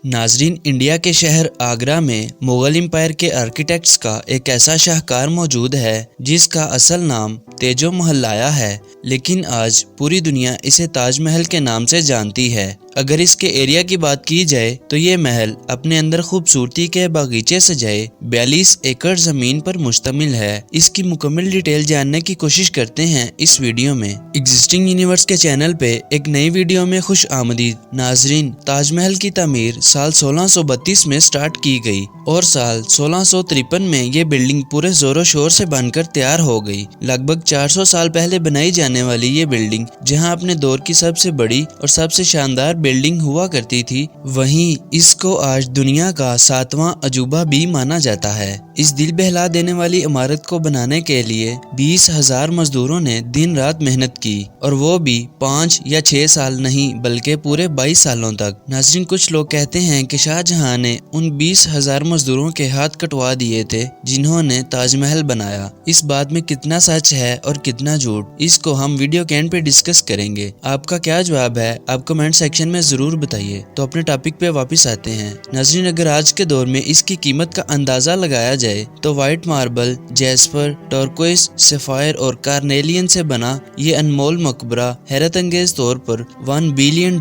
नाजरीन, इंडिया के शहर आगरा में मुगल एम्पायर के आर्किटेक्ट्स का एक ऐसा शाहकार मौजूद है जिसका असल नाम तेजो महलाया है, लेकिन आज पूरी दुनिया इसे ताजमहल के नाम से जानती है। अगर इसके एरिया की बात की जाए तो ये महल अपने अंदर खूबसूरती के बागीचे सजाए 42 एकड़ जमीन पर मुश्तमिल है। इसकी मुकम्मल डिटेल जानने की कोशिश करते हैं इस वीडियो में। एग्जिस्टिंग यूनिवर्स के चैनल पे एक नई वीडियो में खुश आमदीद। नाजरीन, ताजमहल की तामीर साल 1632 में स्टार्ट की गई और साल 1653 में ये बिल्डिंग पूरे जोरों शोर से बनकर तैयार हो गई। लगभग 400 साल पहले बनाई जाने वाली ये बिल्डिंग, जहां अपने दौर की सबसे बड़ी और सबसे शानदार बिल्डिंग हुआ करती थी, वहीं इसको आज दुनिया का 7वां अजूबा भी माना जाता है। इस दिल बहला देने वाली इमारत को बनाने के लिए 20,000 मजदूरों ने दिन रात मेहनत की, और वो भी 5 या 6 साल नहीं बल्कि पूरे 22 सालों तक। नाज़रीन, कुछ लोग कहते हैं कि शाहजहां ने उन 20,000 मजदूरों के हाथ कटवा दिए थे जिन्होंने ताजमहल बनाया। इस बात में कितना सच है और कितना झूठ, इसको हम वीडियो के एंड पे डिस्कस करेंगे। आपका क्या जवाब है आप कमेंट सेक्शन में जरूर बताइए। तो अपने टॉपिक पे वापस आते हैं। नाज़रीन, अगर आज के दौर में इसकी कीमत का अंदाजा लगाया जाए तो white marble, jasper, turquoise, sapphire और कार्नेलियन से बना ये अनमोल मकबरा हैरत अंगेज तौर पर $1 बिलियन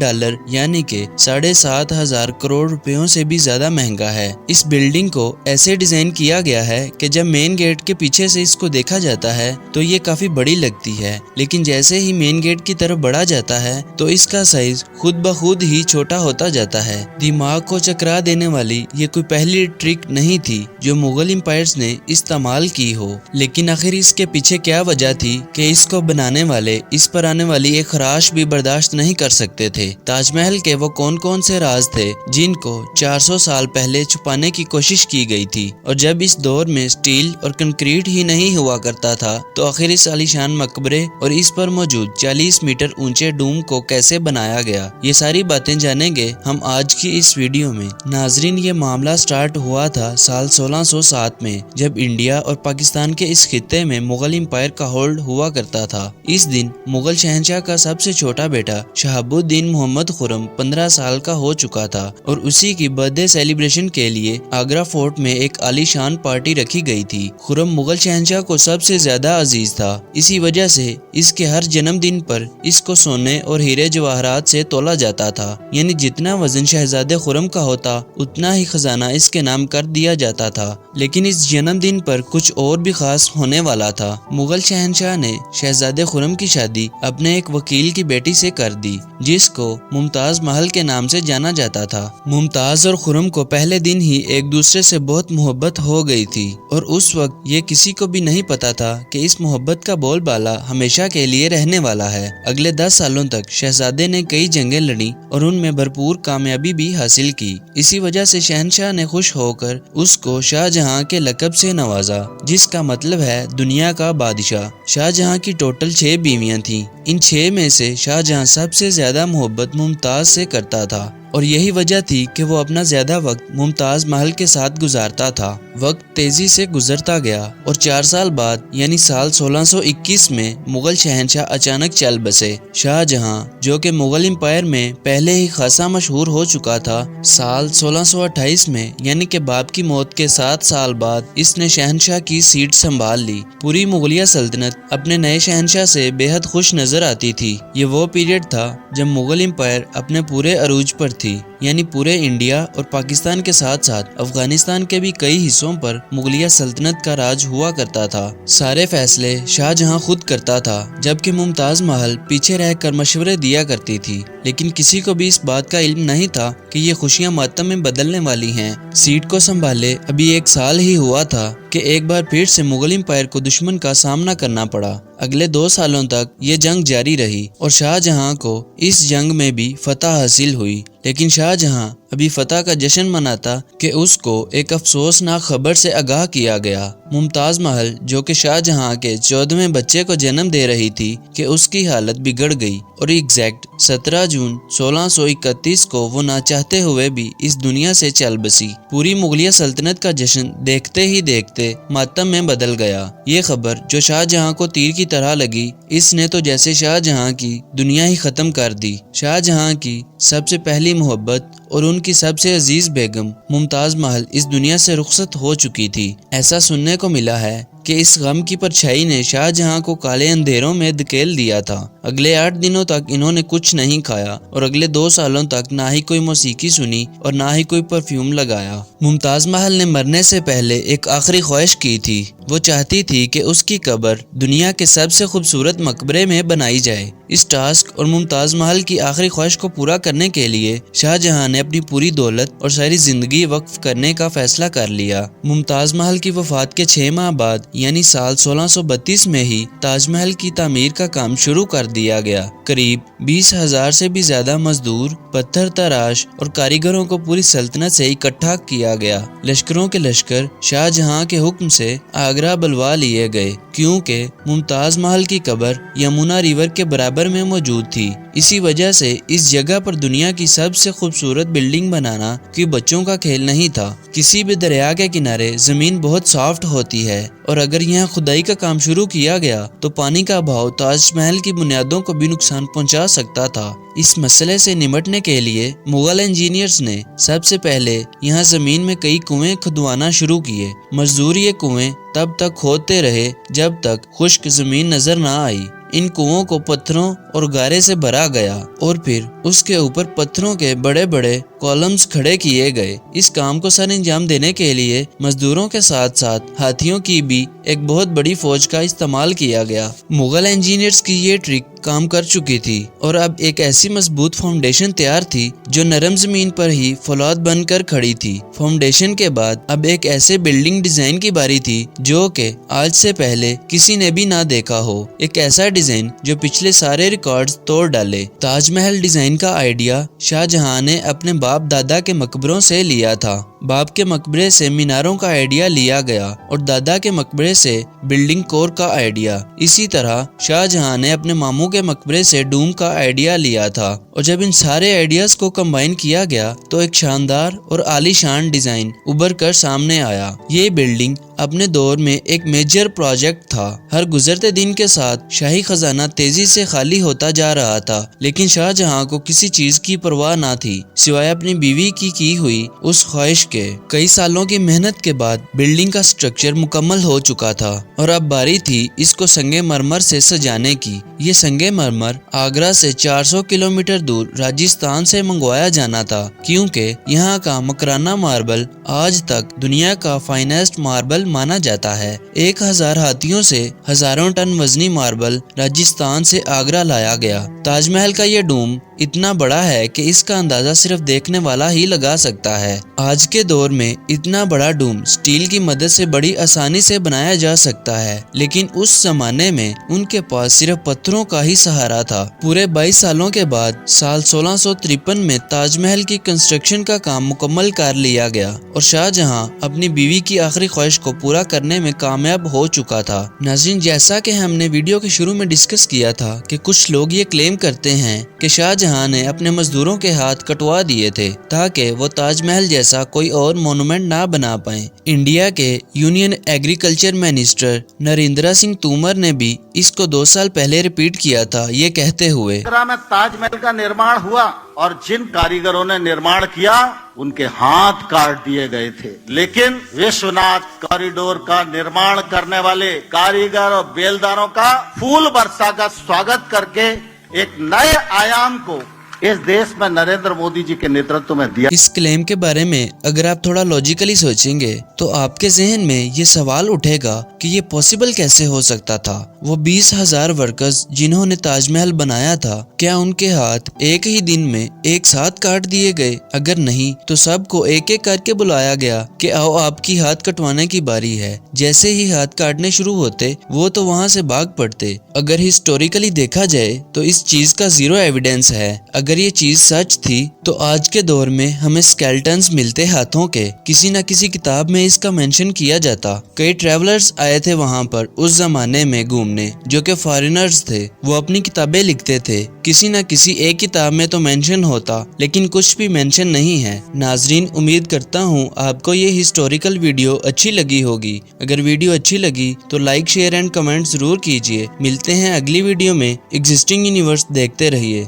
यानी के 7,500 करोड़ रुपयों से भी ज्यादा महंगा है। इस बिल्डिंग को ऐसे डिजाइन किया गया है कि जब मेन गेट के पीछे से इसको देखा जाता है तो ये काफी बड़ी लगती है, लेकिन जैसे ही मेन गेट की तरफ बढ़ा जाता है तो इसका साइज खुद ब खुद ही छोटा होता जाता है। दिमाग को चकरा देने वाली ये कोई पहली ट्रिक नहीं थी जो मुगल एम्पायर्स ने इस्तेमाल की हो, लेकिन आखिर इसके पीछे क्या वजह थी कि इसको बनाने वाले इस पर आने वाली एक खराश भी बर्दाश्त नहीं कर सकते थे। ताजमहल के वो कौन कौन से राज थे जिनको 400 साल पहले छुपाने की कोशिश की गई थी, और जब इस दौर में स्टील और कंक्रीट ही नहीं हुआ करता था तो आखिर इस आलीशान मकबरे और इस पर मौजूद 40 मीटर ऊंचे डूम को कैसे बनाया गया, ये सारी बातें जानेंगे हम आज की इस वीडियो में। नाजरीन, ये मामला स्टार्ट हुआ था साल 1607 में, जब इंडिया और पाकिस्तान के इस खित्ते में मुगल एम्पायर का होल्ड हुआ करता था। इस दिन मुगल शहंशाह का सबसे छोटा बेटा शहाबुद्दीन मोहम्मद खुर्रम 15 साल का हो चुका था, और उसी की बर्थडे सेलिब्रेशन के लिए आगरा फोर्ट में एक आलीशान पार्टी रखी गई थी। खुर्रम मुगल शहंशाह को सबसे ज्यादा अजीज था, इसी वजह से इसके हर जन्मदिन पर इसको सोने और हीरे जवाहरात से तोला जाता था, यानी जितना वजन शहजादे खुर्रम का होता उतना ही खजाना इसके नाम कर दिया जाता था। लेकिन इस जन्मदिन पर कुछ और भी खास होने वाला था। मुगल शहंशाह ने शहजादे खुर्रम की शादी अपने एक वकील की बेटी से कर दी, जिसको मुमताज महल के नाम से जाना जाता था। मुमताज और खुर्रम को पहले दिन ही एक दूसरे से बहुत मोहब्बत हो गई थी, और उस वक्त ये किसी को भी नहीं पता था कि इस मोहब्बत का बोलबाला हमेशा के लिए रहने वाला है। अगले 10 सालों तक शहजादे ने कई जंगें लड़ी और उनमें भरपूर कामयाबी भी हासिल की। इसी वजह से शहंशाह ने खुश होकर उसको शाहजहां के लक़ब से नवाजा, जिसका मतलब है दुनिया का बादशाह। शाहजहां की टोटल 6 बीवियां थीं। इन 6 में से शाहजहां सबसे ज्यादा मोहब्बत मुमताज से करता था, और यही वजह थी कि वो अपना ज्यादा वक्त मुमताज महल के साथ गुजारता था। वक्त तेजी से गुजरता गया और 4 साल बाद यानी साल 1621 में मुगल शहंशाह अचानक चल बसे। शाहजहां, जो कि मुगल एम्पायर में पहले ही खासा मशहूर हो चुका था, साल 1628 में यानी कि बाप की मौत के 7 साल बाद इसने शहंशाह की सीट संभाल ली। पूरी मुगलिया सल्तनत अपने नए शहंशाह से बेहद खुश नजर आती थी। ये वो पीरियड था जब मुगल एम्पायर अपने पूरे अरूज पर थी, यानी पूरे इंडिया और पाकिस्तान के साथ साथ अफगानिस्तान के भी कई हिस्सों पर मुगलिया सल्तनत का राज हुआ करता था। सारे फैसले शाहजहां खुद करता था, जबकि मुमताज महल पीछे रहकर मशवरे दिया करती थी। लेकिन किसी को भी इस बात का इल्म नहीं था कि ये खुशियां मातम में बदलने वाली हैं। सीट को संभाले अभी 1 साल ही हुआ था कि एक बार फिर से मुगल एम्पायर को दुश्मन का सामना करना पड़ा। अगले 2 सालों तक ये जंग जारी रही और शाहजहां को इस जंग में भी फतह हासिल हुई। लेकिन शाहजहां अभी फतह का जश्न मनाता कि उसको एक अफसोसनाक खबर से आगाह किया गया। मुमताज महल, जो कि शाहजहां के 14वें बच्चे को जन्म दे रही थी, कि उसकी हालत बिगड़ गई और एग्जैक्ट 17 जून 1631 को वो ना चाहते हुए भी इस दुनिया से चल बसी। पूरी मुगलिया सल्तनत का जश्न देखते ही देखते मातम में बदल गया। ये खबर जो शाहजहां को तीर की तरह लगी, इसने तो जैसे शाहजहां की दुनिया ही खत्म कर दी। शाहजहां की सबसे पहली محبت اور ان کی سب سے عزیز بیگم ممتاز محل اس دنیا سے رخصت ہو چکی تھی۔ ایسا سننے کو ملا ہے کہ اس غم کی پرچھائی نے شاہ جہاں کو کالے اندھیروں میں دھکیل دیا تھا۔ اگلے 8 دنوں تک انہوں نے کچھ نہیں کھایا اور اگلے 2 سالوں تک نہ ہی کوئی موسیقی سنی اور نہ ہی کوئی پرفیوم لگایا۔ ممتاز محل نے مرنے سے پہلے ایک آخری خواہش کی تھی۔ وہ چاہتی تھی کہ اس کی قبر دنیا کے سب سے خوبصورت مقبرے میں بنائی جائے۔ اس ٹاسک اور ممتاز محل کی آخری خواہش کو پورا کرنے کے لیے شاہ جہاں نے اپنی پوری دولت اور ساری زندگی وقف کرنے کا فیصلہ کر لیا۔ ممتاز محل کی وفات کے 6 ماہ بعد یعنی سال 1632 میں ہی تاج محل کی تعمیر کا کام شروع کر دیا گیا۔ قریب 20,000 سے بھی زیادہ مزدور، پتھر تراش اور کاریگروں کو پوری سلطنت سے اکٹھا کیا گیا۔ لشکروں کے لشکر شاہ جہاں کے حکم سے آگرہ بلوا لیے گئے کیونکہ ممتاز محل کی قبر یمنا ریور کے برابر میں موجود تھی۔ اسی وجہ سے اس جگہ پر دنیا کی سب سے خوبصورت بلڈنگ بنانا کوئی بچوں کا کھیل نہیں تھا۔ کسی بھی دریا کے کنارے زمین بہت سافٹ ہوتی ہے اور اگر یہاں کھدائی کا کام شروع کیا گیا تو پانی کا بہاؤ تاج محل کی بنیادوں کو بھی نقصان پہنچا سکتا تھا۔ اس مسئلے سے نمٹنے کے لیے مغل انجینئرز نے سب سے پہلے یہاں زمین میں کئی کنویں کھدوانا شروع کیے۔ مزدور یہ کنویں تب تک کھودتے رہے جب تک خشک زمین نظر نہ آئی۔ ان کنووں کو پتھروں اور گارے سے بھرا گیا اور پھر اس کے اوپر پتھروں کے بڑے بڑے کالمز کھڑے کیے گئے۔ اس کام کو سر انجام دینے کے لیے مزدوروں کے ساتھ ساتھ ہاتھیوں کی بھی ایک بہت بڑی فوج کا استعمال کیا گیا۔ مغل انجینئرز کی یہ ٹرک کام کر چکی تھی اور اب ایک ایسی مضبوط فاؤنڈیشن تیار تھی جو نرم زمین پر ہی فولاد بن کر کھڑی تھی۔ فاؤنڈیشن کے بعد اب ایک ایسے بلڈنگ ڈیزائن کی باری تھی جو کہ آج سے پہلے کسی نے بھی نہ دیکھا ہو، ایک ایسا ڈیزائن جو پچھلے سارے ریکارڈز توڑ ڈالے۔ تاج محل ڈیزائن کا آئیڈیا شاہ جہاں نے اپنے باپ دادا کے مقبروں سے لیا تھا۔ باپ کے مقبرے سے میناروں کا آئیڈیا لیا گیا اور دادا کے مقبرے سے بلڈنگ کور کا آئیڈیا۔ اسی طرح شاہ جہاں نے اپنے ماموں کے مقبرے سے ڈوم کا آئیڈیا لیا تھا اور جب ان سارے آئیڈیاز کو کمبائن کیا گیا تو ایک شاندار اور عالی شان ڈیزائن ابھر کر سامنے آیا۔ یہ بلڈنگ اپنے دور میں ایک میجر پروجیکٹ تھا۔ ہر گزرتے دن کے ساتھ شاہی خزانہ تیزی سے خالی ہوتا جا رہا تھا لیکن شاہ جہاں کو کسی چیز کی پرواہ نہ تھی سوائے اپنی بیوی کی ہوئی اس خواہش کے۔ کئی سالوں کی محنت کے بعد بلڈنگ کا سٹرکچر مکمل ہو چکا تھا اور اب باری تھی اس کو سنگ مرمر سے سجانے کی۔ یہ سنگ مرمر آگرہ سے 400 کلومیٹر دور راجستھان سے منگوایا جانا تھا کیونکہ یہاں کا مکرانہ ماربل آج تک دنیا کا فائنسٹ ماربل مانا جاتا ہے۔ 1000 ہاتھیوں سے ہزاروں ٹن وزنی ماربل راجستھان سے آگرہ لایا گیا۔ تاج محل کا یہ ڈوم اتنا بڑا ہے کہ اس کا اندازہ صرف دیکھنے والا ہی لگا سکتا ہے۔ آج کے دور میں اتنا بڑا ڈوم سٹیل کی مدد سے بڑی آسانی سے بنایا جا سکتا ہے لیکن اس زمانے میں ان کے پاس صرف پتھروں کا ہی سہارا تھا۔ پورے 22 سالوں کے بعد سال 1653 میں تاج محل کی کنسٹرکشن کا کام مکمل کر لیا گیا اور شاہ جہاں اپنی بیوی کی آخری خواہش کو پورا کرنے میں کامیاب ہو چکا تھا۔ ناظرین، جیسا کہ ہم نے ویڈیو کے شروع میں ڈسکس کیا تھا کہ کچھ لوگ یہ کلیم کرتے ہیں کہ شاہ جہاں نے اپنے مزدوروں کے ہاتھ کٹوا دیے تھے تاکہ وہ تاج محل جیسا کوئی اور مونومنٹ نہ بنا پائیں۔ انڈیا کے union agriculture minister Narendra Singh Tomar نے بھی اس کو 2 سال پہلے ریپیٹ کیا تھا یہ کہتے ہوئے، آگرہ میں تاج محل کا نرمان ہوا اور جن کاریگروں نے نرمان کیا ان کے ہاتھ کاٹ دیے گئے تھے، لیکن وشوناتھ کوریڈور کا نرمان کرنے والے کاریگر اور بیلداروں کا پھول برسا کا سواگت کر کے ایک نئے آیام کو اس دیش میں نریندر مودی جی کے نیترتو میں دیا۔ اس کلیم کے بارے میں اگر آپ تھوڑا لاجیکلی سوچیں گے تو آپ کے ذہن میں یہ سوال اٹھے گا کہ یہ پاسبل کیسے ہو سکتا تھا۔ وہ 20,000 ورکرز جنہوں نے تاج محل بنایا تھا، کیا ان کے ہاتھ ایک ہی دن میں ایک ساتھ کاٹ دیے گئے؟ اگر نہیں تو سب کو ایک ایک کر کے بلایا گیا کہ آؤ آپ کی ہاتھ کٹوانے کی باری ہے۔ جیسے ہی ہاتھ کاٹنے شروع ہوتے وہ تو وہاں سے بھاگ پڑتے۔ اگر ہسٹوریکلی دیکھا جائے تو اس چیز کا زیرو ایویڈنس ہے۔ اگر یہ چیز سچ تھی تو آج کے دور میں ہمیں سکیلٹنز ملتے ہاتھوں کے، کسی نہ کسی کتاب میں اس کا مینشن کیا جاتا۔ کئی ٹریولرز آئے تھے وہاں پر اس زمانے میں گھومنے جو کہ فارینرز تھے، وہ اپنی کتابیں لکھتے تھے، کسی نہ کسی ایک کتاب میں تو مینشن ہوتا لیکن کچھ بھی مینشن نہیں ہے۔ ناظرین، امید کرتا ہوں آپ کو یہ ہسٹوریکل ویڈیو اچھی لگی ہوگی۔ اگر ویڈیو اچھی لگی تو لائک، شیئر اینڈ کمنٹ ضرور کیجیے۔ ملتے ہیں اگلی ویڈیو میں۔ ایگزسٹنگ یونیورس دیکھتے رہیے۔